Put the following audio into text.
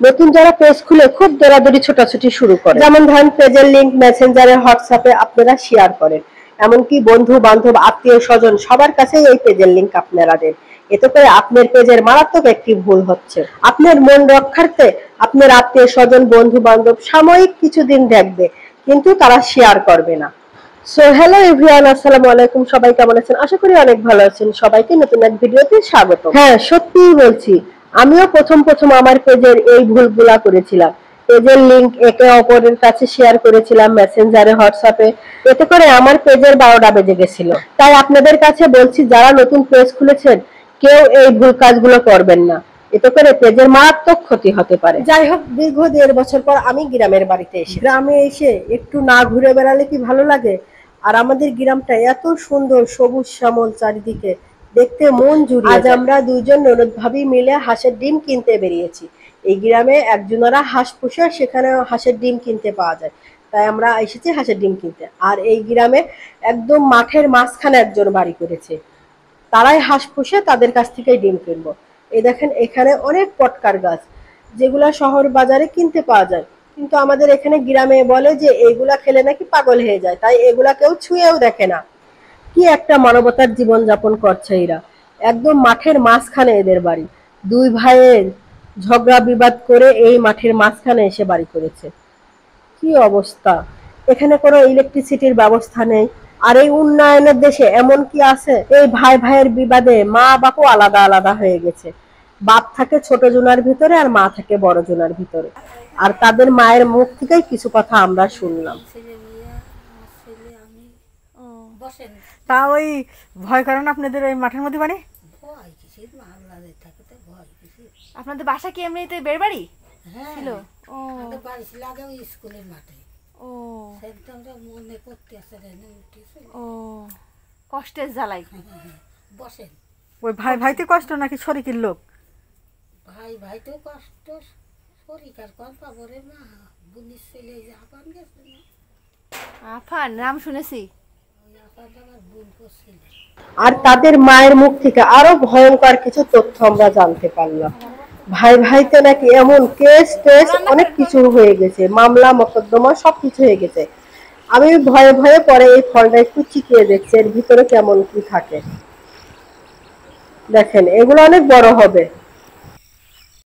নতুন যারা পেজ খুলে খুব দৌড়াদৌড়ি ছোটাছুটি শুরু করে, যেমন ধরেন পেজের লিংক মেসেঞ্জারে হোয়াটসঅ্যাপে আপনারা শেয়ার করেন, এমনকি বন্ধু বান্ধব আত্মীয় স্বজন সবার কাছে এই পেজের লিংক আপনারা দেন। এতে করে আপনার পেজের মারাত্মক একটি ভুল হচ্ছে। আপনার মন রক্ষার্থে আপনার আত্মীয় স্বজন বন্ধু বান্ধব সাময়িক কিছুদিন দেখবে, কিন্তু তারা শেয়ার করবে না। সো হ্যালো এভরিওয়ান, আসসালামু আলাইকুম। সবাই কেমন আছেন? আশা করি অনেক ভালো আছেন। সবাইকে নতুন এক ভিডিওতে স্বাগত। হ্যাঁ, সত্যিই বলছি, আমিও প্রথম আমার পেজের এই ভুলগুলা করেছিলাম। পেজের লিংক একে অপরের কাছে শেয়ার করেছিলাম মেসেঞ্জারে হোয়াটসঅ্যাপে, এতে করে আমার পেজের 12টা বেজে গেছিল। তাই আপনাদের কাছে বলছি, যারা নতুন পেজ খুলেছেন কেউ এই ভুল কাজগুলো করবেন না, এতে করে পেজের মারাত্মক ক্ষতি হতে পারে। যাই হোক, দীর্ঘ 1.5 বছর পর আমি গ্রামের বাড়িতে এসে গ্রামে এসে একটু না ঘুরে বেড়ালে কি ভালো লাগে? আর আমাদের গ্রামটা এত সুন্দর, সবুজ শ্যামল চারিদিকে, দেখতে মন জুড়িয়ে। আজ আমরা দুইজন ননদ ভাবি মিলে হাঁসের ডিম কিনতে বেরিয়েছি। এই গ্রামে একজনেরা হাঁস পুষে, সেখানে হাঁসের ডিম কিনতে পাওয়া যায়, তাই আমরা এসেছি হাঁসের ডিম কিনতে। আর এই গ্রামে একদম মাঠের মাঝখানে একজন বাড়ি করেছে, তারাই হাঁস পুষে, তাদের কাছ থেকে ডিম কিনবো। এই দেখেন, এখানে অনেক পটকার গাছ, যেগুলা শহর বাজারে কিনতে পাওয়া যায়, কিন্তু আমাদের এখানে গ্রামে বলে যে এগুলা খেলে নাকি পাগল হয়ে যায়, তাই এগুলা কেউ ছুঁয়েও দেখে না। কি একটা মানবতার জীবন যাপন করছে এরা। একদম মাঠের মাঝখানে এদের বাড়ি। দুই ভাইয়ের ঝগড়া বিবাদ করে এই মাঠের মাঝখানে এসে বাড়ি করেছে। কি অবস্থা! এখানে কোনো ইলেকট্রিসিটির ব্যবস্থা নেই। আর এই উন্নয়নের দেশে এমন কি আছে, এই ভাই ভাইয়ের বিবাদে মা বাপও আলাদা আলাদা হয়ে গেছে। বাপ থাকে ছোট জোনার ভিতরে আর মা থাকে বড় জোনার ভিতরে। আর তাদের মায়ের মুখ থেকেই কিছু কথা আমরা শুনলাম। তা ওই ভয় করে না আপনাদের ওই মাঠের মধ্যে বাড়ি? আপনাদের বাসা কি এমনিতে বের বাড়ি ছিল? ও স্কুলের মাঠে। ও মনে করতে ও কষ্টের জ্বালাই। বসেন। ওই ভাই ভাইতে কষ্ট নাকি শরীরের লোক? ভাই ভাইতে কষ্ট, শরীর আর কম পাবো রে মা। বুনির ছেলে আফান গেছে না? আফান নাম শুনেছি। আর তাদের মায়ের মুখ থেকে আরো ভয়ঙ্কর কিছু তথ্য আমরা জানতে পারলাম। ভাই ভাইতে নাকি এমন কেস টেস অনেক কিছু হয়ে গেছে, মামলা মোকদ্দমা সবকিছু হয়ে গেছে। আমি ভয়ে ভয়ে পরে এই ফলটা একটু চিকিয়ে দেখছি এর ভিতরে কেমন কি থাকে। দেখেন, এগুলো অনেক বড় হবে।